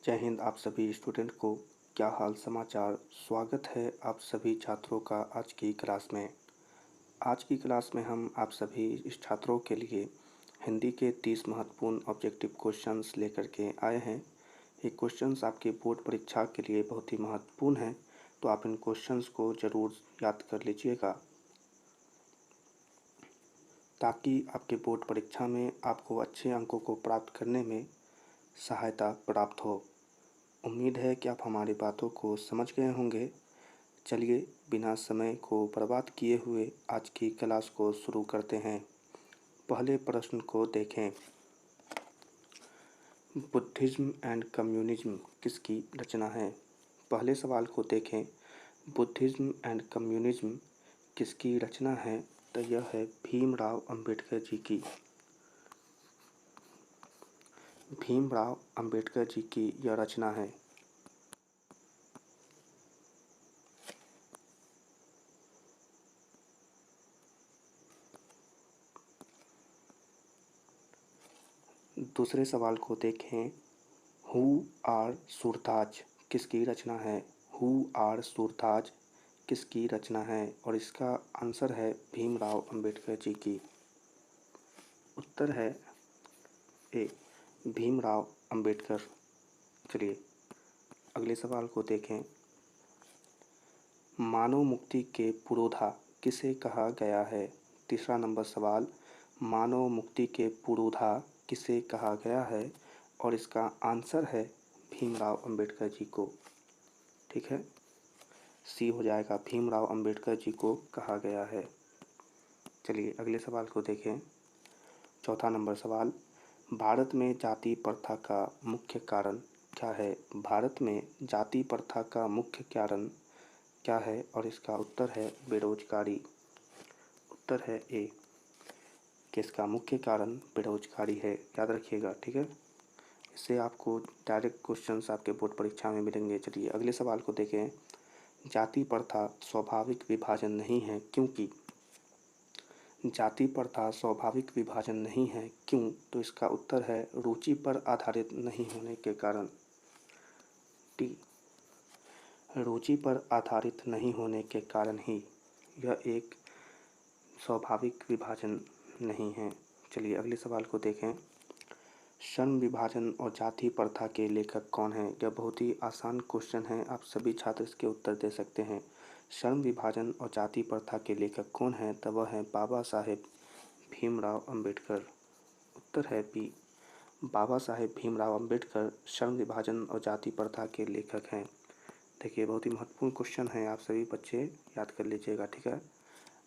जय हिंद आप सभी स्टूडेंट को। क्या हाल समाचार। स्वागत है आप सभी छात्रों का आज की क्लास में। आज की क्लास में हम आप सभी इस छात्रों के लिए हिंदी के 30 महत्वपूर्ण ऑब्जेक्टिव क्वेश्चंस लेकर के आए हैं। ये क्वेश्चंस आपके बोर्ड परीक्षा के लिए बहुत ही महत्वपूर्ण हैं, तो आप इन क्वेश्चंस को ज़रूर याद कर लीजिएगा ताकि आपके बोर्ड परीक्षा में आपको अच्छे अंकों को प्राप्त करने में सहायता प्राप्त हो। उम्मीद है कि आप हमारी बातों को समझ गए होंगे। चलिए बिना समय को बर्बाद किए हुए आज की क्लास को शुरू करते हैं। पहले प्रश्न को देखें। बुद्धिज़्म एंड कम्युनिज्म किसकी रचना है? पहले सवाल को देखें। बुद्धिज़्म एंड कम्युनिज्म किसकी रचना है? तो यह है भीमराव अंबेडकर जी की। भीमराव अंबेडकर जी की यह रचना है। दूसरे सवाल को देखें। हु आर सूरताज किसकी रचना है? हु आर सूरताज किसकी रचना है? और इसका आंसर है भीमराव अंबेडकर जी की। उत्तर है ए भीमराव अंबेडकर। चलिए अगले सवाल को देखें। मानव मुक्ति के पुरोधा किसे कहा गया है? तीसरा नंबर सवाल, मानव मुक्ति के पुरोधा किसे कहा गया है? और इसका आंसर है भीमराव अंबेडकर जी को। ठीक है, सी हो जाएगा, भीमराव अंबेडकर जी को कहा गया है। चलिए अगले सवाल को देखें। चौथा नंबर सवाल, भारत में जाति प्रथा का मुख्य कारण क्या है? भारत में जाति प्रथा का मुख्य कारण क्या है? और इसका उत्तर है बेरोजगारी। उत्तर है ए कि इसका मुख्य कारण बेरोजगारी है। याद रखिएगा, ठीक है। इससे आपको डायरेक्ट क्वेश्चंस आपके बोर्ड परीक्षा में मिलेंगे। चलिए अगले सवाल को देखें। जाति प्रथा स्वाभाविक विभाजन नहीं है क्योंकि जाति प्रथा स्वाभाविक विभाजन नहीं है क्यों? तो इसका उत्तर है रुचि पर आधारित नहीं होने के कारण। टी, रुचि पर आधारित नहीं होने के कारण ही यह एक स्वाभाविक विभाजन नहीं है। चलिए अगले सवाल को देखें। श्रम विभाजन और जाति प्रथा के लेखक कौन हैं? यह बहुत ही आसान क्वेश्चन है, आप सभी छात्र इसके उत्तर दे सकते हैं। श्रम विभाजन और जाति प्रथा के लेखक कौन हैं? तो वह हैं बाबा साहेब भीमराव अंबेडकर। उत्तर है बी, बाबा साहेब भीमराव अंबेडकर श्रम विभाजन और जाति प्रथा के लेखक हैं। देखिए बहुत ही महत्वपूर्ण क्वेश्चन है, आप सभी बच्चे याद कर लीजिएगा, ठीक है।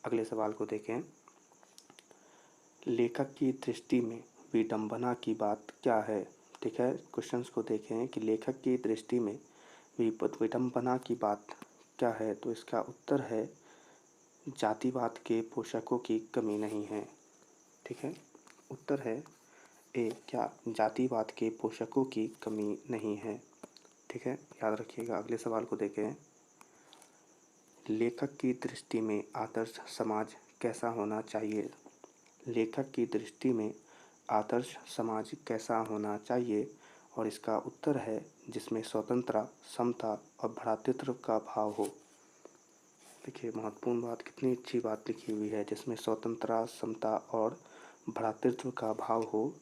अगले सवाल को देखें। लेखक की दृष्टि में विडंबना की बात क्या है? ठीक है, क्वेश्चंस को देखें कि लेखक की दृष्टि में विडंबना की बात क्या है? तो इसका उत्तर है जातिवाद के पोषकों की कमी नहीं है। ठीक है, उत्तर है ए, क्या जातिवाद के पोषकों की कमी नहीं है। ठीक है, याद रखिएगा। अगले सवाल को देखें। लेखक की दृष्टि में आदर्श समाज कैसा होना चाहिए? लेखक की दृष्टि में आदर्श समाज कैसा होना चाहिए? और इसका उत्तर है जिसमें स्वतंत्रता, समता और भ्रातृत्व का भाव हो। देखिए महत्वपूर्ण बात, कितनी अच्छी बात लिखी हुई है, जिसमें स्वतंत्रता, समता और भ्रातृत्व का भाव हो,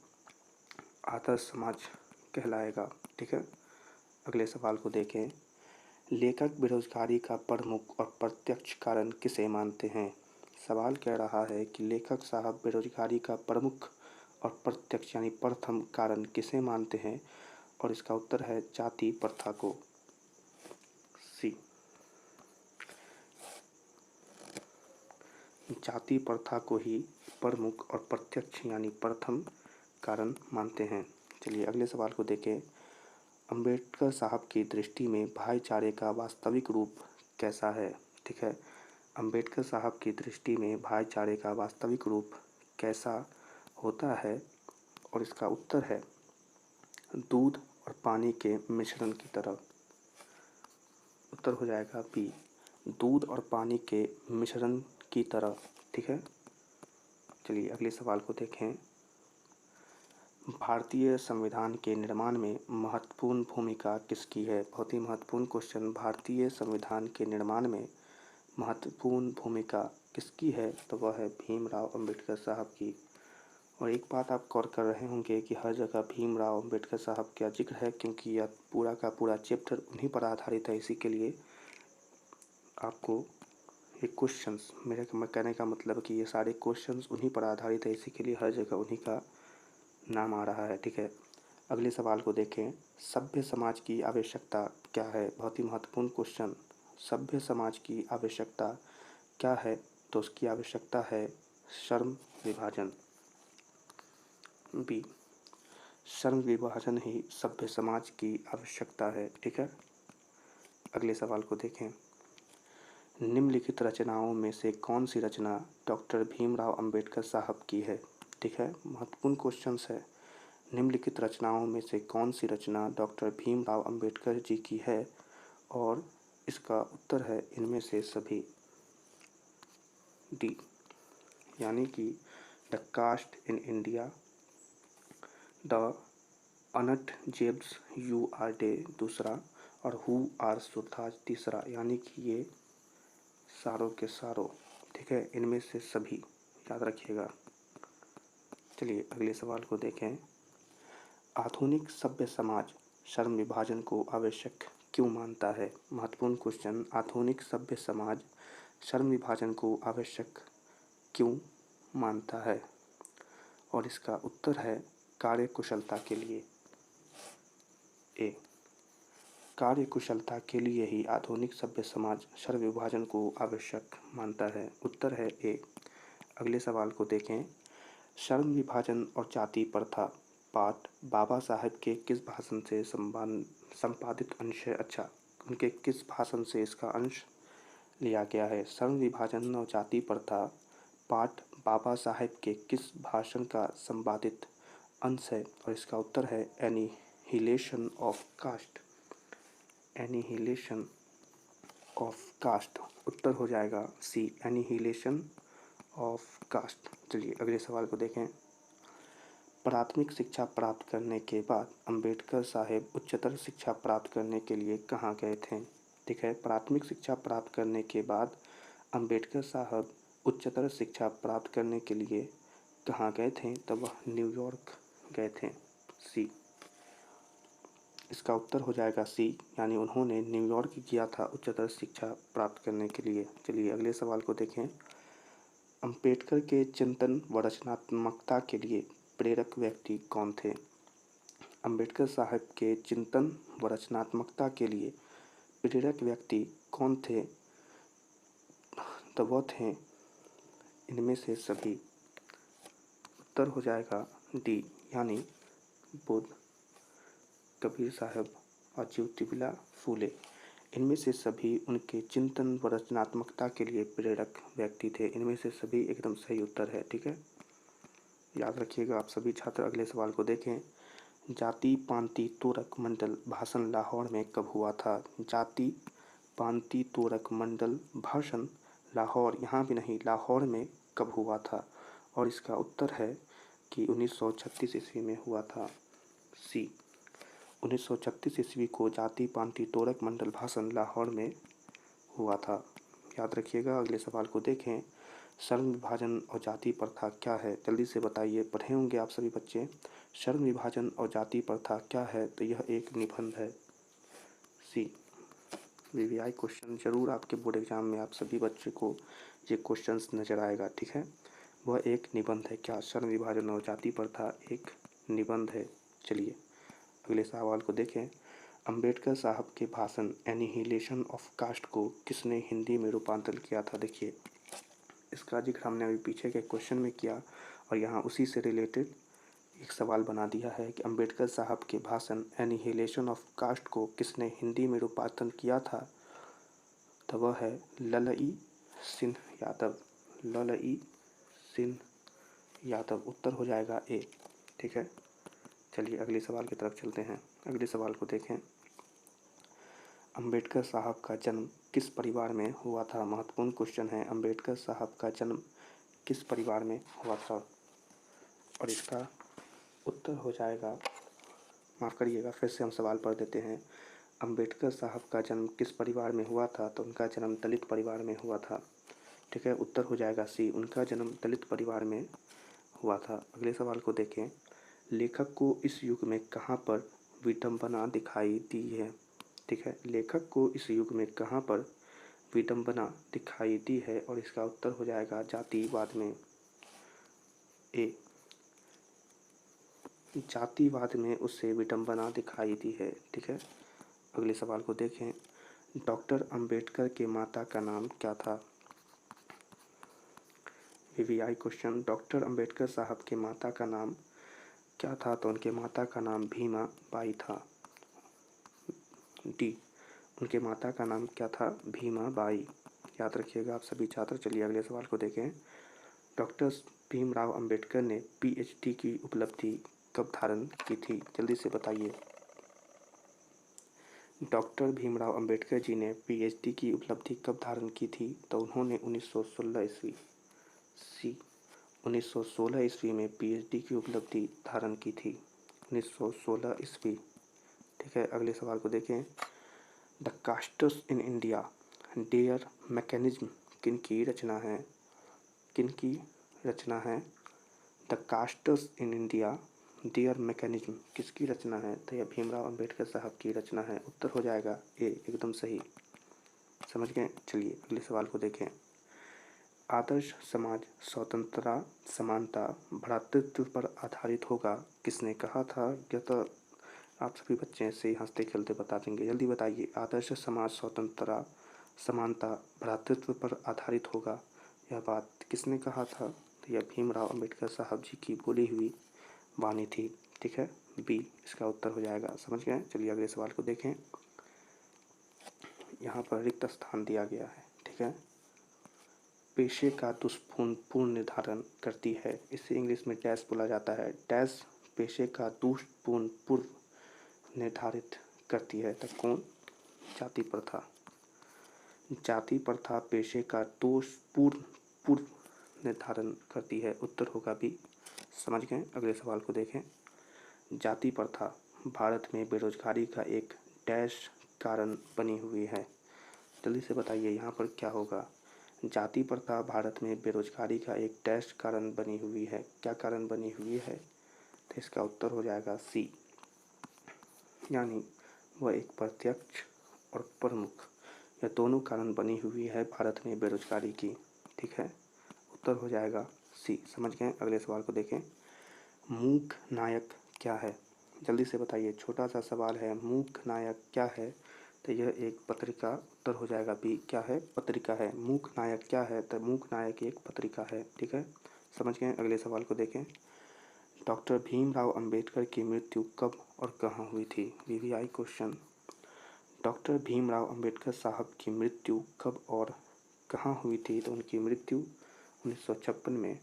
आदर्श समाज कहलाएगा। ठीक है, अगले सवाल को देखें। लेखक बेरोजगारी का प्रमुख और प्रत्यक्ष कारण किसे मानते हैं? सवाल कह रहा है कि लेखक साहब बेरोजगारी का प्रमुख और प्रत्यक्ष यानी प्रथम कारण किसे मानते हैं? और इसका उत्तर है जाति प्रथा को। सी, जाति प्रथा को ही प्रमुख और प्रत्यक्ष यानी प्रथम कारण मानते हैं। चलिए अगले सवाल को देखें। अंबेडकर साहब की दृष्टि में भाईचारे का वास्तविक रूप कैसा है? ठीक है, अंबेडकर साहब की दृष्टि में भाईचारे का वास्तविक रूप कैसा होता है? और इसका उत्तर है दूध और पानी के मिश्रण की तरह। उत्तर हो जाएगा बी, दूध और पानी के मिश्रण की तरह। ठीक है, चलिए अगले सवाल को देखें। भारतीय संविधान के निर्माण में महत्वपूर्ण भूमिका किसकी है? बहुत ही महत्वपूर्ण क्वेश्चन। भारतीय संविधान के निर्माण में महत्वपूर्ण भूमिका किसकी है? तो वह है भीमराव अंबेडकर साहब की। और एक बात आप गौर कर रहे होंगे कि हर जगह भीमराव अंबेडकर साहब का जिक्र है, क्योंकि यह पूरा का पूरा चैप्टर उन्हीं पर आधारित है। इसी के लिए आपको ये क्वेश्चंस, मैं कहने का मतलब कि ये सारे क्वेश्चंस उन्हीं पर आधारित है, इसी के लिए हर जगह उन्हीं का नाम आ रहा है। ठीक है, अगले सवाल को देखें। सभ्य समाज की आवश्यकता क्या है? बहुत ही महत्वपूर्ण क्वेश्चन। सभ्य समाज की आवश्यकता क्या है? तो उसकी आवश्यकता है श्रम विभाजन। बी, श्रम विभाजन ही सभ्य समाज की आवश्यकता है। ठीक है, अगले सवाल को देखें। निम्नलिखित रचनाओं में से कौन सी रचना डॉक्टर भीमराव अंबेडकर साहब की है? ठीक है, महत्वपूर्ण क्वेश्चन है। निम्नलिखित रचनाओं में से कौन सी रचना डॉक्टर भीमराव अंबेडकर जी की है? और इसका उत्तर है इनमें से सभी। डी, यानी कि the caste in India, the untouchables you are the दूसरा, और हु आर सुरताज तीसरा, यानी कि ये सारों के सारों। ठीक है, इनमें से सभी, याद रखिएगा। चलिए अगले सवाल को देखें। आधुनिक सभ्य समाज श्रम विभाजन को आवश्यक क्यों मानता है? महत्वपूर्ण क्वेश्चन। आधुनिक सभ्य समाज श्रम विभाजन को आवश्यक क्यों मानता है? और इसका उत्तर है कार्यकुशलता के लिए। ए, कार्यकुशलता के लिए ही आधुनिक सभ्य समाज श्रम विभाजन को आवश्यक मानता है। उत्तर है ए। अगले सवाल को देखें। श्रम विभाजन और जाति प्रथा पाठ बाबा साहेब के किस भाषण से संपादित अंश है? अच्छा, उनके किस भाषण से इसका अंश लिया गया है? श्रम विभाजन और जाति प्रथा पाठ बाबा साहेब के किस भाषण का संपादित अंश है? और इसका उत्तर है annihilation of caste. Annihilation of caste, उत्तर हो जाएगा सी, एनिहिलेशन ऑफ कास्ट। चलिए अगले सवाल को देखें। प्राथमिक शिक्षा प्राप्त करने के बाद अंबेडकर साहब उच्चतर शिक्षा प्राप्त करने के लिए कहाँ गए थे? ठीक है, प्राथमिक शिक्षा प्राप्त करने के बाद अंबेडकर साहब उच्चतर शिक्षा प्राप्त करने के लिए कहाँ गए थे? तब वह न्यूयॉर्क गए थे। सी, इसका उत्तर हो जाएगा सी, यानी उन्होंने न्यूयॉर्क किया था उच्चतर शिक्षा प्राप्त करने के लिए। चलिए अगले सवाल को देखें। अंबेडकर के चिंतन व रचनात्मकता के लिए प्रेरक व्यक्ति कौन थे? अंबेडकर साहब के चिंतन व रचनात्मकता के लिए प्रेरक व्यक्ति कौन थे? तो वो थे इनमें से सभी। उत्तर हो जाएगा डी, यानी बुद्ध, कबीर साहब और ज्योतिबा फूले। इनमें से सभी उनके चिंतन व रचनात्मकता के लिए प्रेरक व्यक्ति थे। इनमें से सभी एकदम सही उत्तर है। ठीक है, याद रखिएगा आप सभी छात्र। अगले सवाल को देखें। जाति पांति तोरक मंडल भाषण लाहौर में कब हुआ था? जाति पांति तोरक मंडल भाषण लाहौर, यहाँ भी नहीं, लाहौर में कब हुआ था? और इसका उत्तर है कि 1936 ईस्वी में हुआ था। सी, 1936 ईस्वी को जाति पांति तोरक मंडल भाषण लाहौर में हुआ था। याद रखिएगा। अगले सवाल को देखें। श्रम विभाजन और जाति प्रथा क्या है? जल्दी से बताइए, पढ़े होंगे आप सभी बच्चे। श्रम विभाजन और जाति प्रथा क्या है? तो यह एक निबंध है। सी, वीवीआई क्वेश्चन जरूर आपके बोर्ड एग्जाम में आप सभी बच्चे को ये क्वेश्चंस नज़र आएगा। ठीक है, वह एक निबंध है। क्या श्रम विभाजन और जाति प्रथा एक निबंध है? चलिए अगले सवाल को देखें। अंबेडकर साहब के भाषण एनिहिलेशन ऑफ कास्ट को किसने हिंदी में रूपांतरित किया था? देखिए, इसका जिक्र हमने अभी पीछे के क्वेश्चन में किया और यहाँ उसी से रिलेटेड एक सवाल बना दिया है कि अंबेडकर साहब के भाषण एनिहिलेशन ऑफ कास्ट को किसने हिंदी में रूपांतरण किया था? तो वह है ललई सिंह यादव। ललई सिंह यादव, उत्तर हो जाएगा ए। ठीक है, चलिए अगले सवाल की तरफ चलते हैं। अगले सवाल को देखें। अंबेडकर साहब का जन्म किस परिवार में हुआ था? महत्वपूर्ण क्वेश्चन है। अंबेडकर साहब का जन्म किस परिवार में हुआ था? और इसका उत्तर हो जाएगा, माफ़ करिएगा, फिर से हम सवाल पढ़ देते हैं। अंबेडकर साहब का जन्म किस परिवार में हुआ था? तो उनका जन्म दलित परिवार में हुआ था। ठीक है, उत्तर हो जाएगा सी, उनका जन्म दलित परिवार में हुआ था। अगले सवाल को देखें। लेखक को इस युग में कहाँ पर विडंबना दिखाई दी है? ठीक है, लेखक को इस युग में कहाँ पर विडंबना दिखाई दी है? और इसका उत्तर हो जाएगा जातिवाद में। ए, जातिवाद में उससे विडंबना दिखाई दी है। ठीक है, अगले सवाल को देखें। डॉक्टर अंबेडकर के माता का नाम क्या था? VVI question. डॉक्टर अंबेडकर साहब के माता का नाम क्या था? तो उनके माता का नाम भीमा बाई था। डी, उनके माता का नाम क्या था? भीमा बाई। याद रखिएगा आप सभी छात्र। चलिए अगले सवाल को देखें। डॉक्टर भीमराव अंबेडकर ने पीएचडी की उपलब्धि कब धारण की थी? जल्दी से बताइए। डॉक्टर भीमराव अंबेडकर जी ने पीएचडी की उपलब्धि कब धारण की थी? तो उन्होंने 1916 ईस्वी, सी, 1916 ईस्वी में पीएचडी की उपलब्धि धारण की थी। 1916 ईस्वी। ठीक है, अगले सवाल को देखें। The castes in India their mechanism किन की रचना है? किन की रचना है? The castes in India their mechanism किसकी रचना है? तो यह भीमराव अंबेडकर साहब की रचना है। उत्तर हो जाएगा ए, एकदम सही। समझ गए। चलिए अगले सवाल को देखें। आदर्श समाज स्वतंत्रता, समानता, भ्रातृत्व पर आधारित होगा किसने कहा था? यह तो आप सभी बच्चे से हंसते खेलते बता देंगे। जल्दी बताइए। आदर्श समाज स्वतंत्रता, समानता, भ्रातृत्व पर आधारित होगा, यह बात किसने कहा था? तो यह भीमराव अंबेडकर साहब जी की बोली हुई वाणी थी। ठीक है, बी इसका उत्तर हो जाएगा। समझ गए। चलिए अगले सवाल को देखें। यहाँ पर रिक्त स्थान दिया गया है। ठीक है, पेशे का दुष्पूर्ण निर्धारण करती है, इसे इंग्लिश में डैश बोला जाता है। डैश पेशे का दुष्पूर्ण पूर्व निर्धारित करती है। तब कौन? जाति प्रथा। जाति प्रथा पेशे का दोषपूर्ण पूर्व निर्धारण करती है। उत्तर होगा बी। समझ गए। अगले सवाल को देखें। जाति प्रथा भारत में बेरोजगारी का एक डैश कारण बनी हुई है। जल्दी से बताइए यहाँ पर क्या होगा। जाति प्रथा भारत में बेरोजगारी का एक डैश कारण बनी हुई है। क्या कारण बनी हुई है? तो इसका उत्तर हो जाएगा सी, यानी वह एक प्रत्यक्ष और प्रमुख, यह दोनों कारण बनी हुई है भारत में बेरोजगारी की। ठीक है, उत्तर हो जाएगा सी। समझ गए। अगले सवाल को देखें। मूक नायक क्या है? जल्दी से बताइए। छोटा सा सवाल है, मूक नायक क्या है? तो यह एक पत्रिका। उत्तर हो जाएगा बी, क्या है? पत्रिका है। मूक नायक क्या है? तो मूक नायक एक पत्रिका है। ठीक है, समझ गए। अगले सवाल को देखें। डॉक्टर भीमराव अंबेडकर की मृत्यु कब और कहाँ हुई थी? VVI question. Doctor Bhimrao Ambedkar साहब की मृत्यु कब और कहाँ हुई थी? तो उनकी मृत्यु 1956 में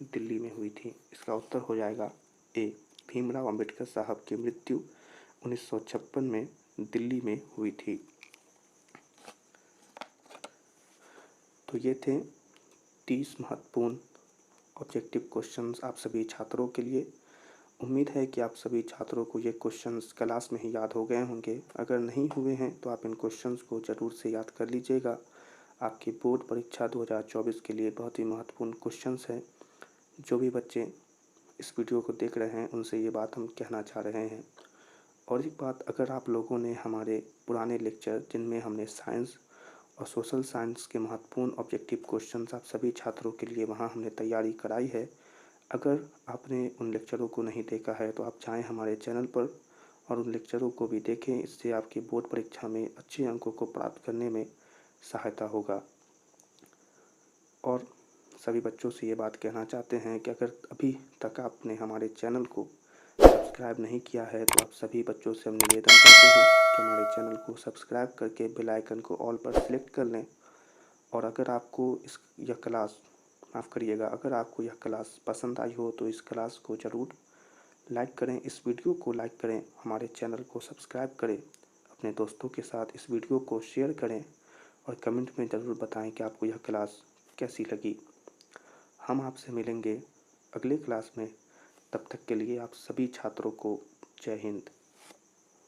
दिल्ली में हुई थी। इसका उत्तर हो जाएगा ए, भीमराव अंबेडकर साहब की मृत्यु 1956 में दिल्ली में हुई थी। तो ये थे 30 महत्वपूर्ण ऑब्जेक्टिव क्वेश्चंस आप सभी छात्रों के लिए। उम्मीद है कि आप सभी छात्रों को ये क्वेश्चंस क्लास में ही याद हो गए होंगे। अगर नहीं हुए हैं तो आप इन क्वेश्चंस को ज़रूर से याद कर लीजिएगा। आपकी बोर्ड परीक्षा 2024 के लिए बहुत ही महत्वपूर्ण क्वेश्चंस हैं। जो भी बच्चे इस वीडियो को देख रहे हैं उनसे ये बात हम कहना चाह रहे हैं। और एक बात, अगर आप लोगों ने हमारे पुराने लेक्चर जिनमें हमने साइंस और सोशल साइंस के महत्वपूर्ण ऑब्जेक्टिव क्वेश्चंस आप सभी छात्रों के लिए वहाँ हमने तैयारी कराई है, अगर आपने उन लेक्चरों को नहीं देखा है तो आप जाएं हमारे चैनल पर और उन लेक्चरों को भी देखें। इससे आपकी बोर्ड परीक्षा में अच्छे अंकों को प्राप्त करने में सहायता होगा। और सभी बच्चों से ये बात कहना चाहते हैं कि अगर अभी तक आपने हमारे चैनल को सब्सक्राइब नहीं किया है तो आप सभी बच्चों से हम निवेदन करते हैं कि हमारे चैनल को सब्सक्राइब करके बेल आइकन को ऑल पर सेलेक्ट कर लें। और अगर आपको यह क्लास, माफ़ करिएगा, अगर आपको यह क्लास पसंद आई हो तो इस क्लास को ज़रूर लाइक करें, इस वीडियो को लाइक करें, हमारे चैनल को सब्सक्राइब करें, अपने दोस्तों के साथ इस वीडियो को शेयर करें और कमेंट में ज़रूर बताएं कि आपको यह क्लास कैसी लगी। हम आपसे मिलेंगे अगले क्लास में। तब तक के लिए आप सभी छात्रों को जय हिंद।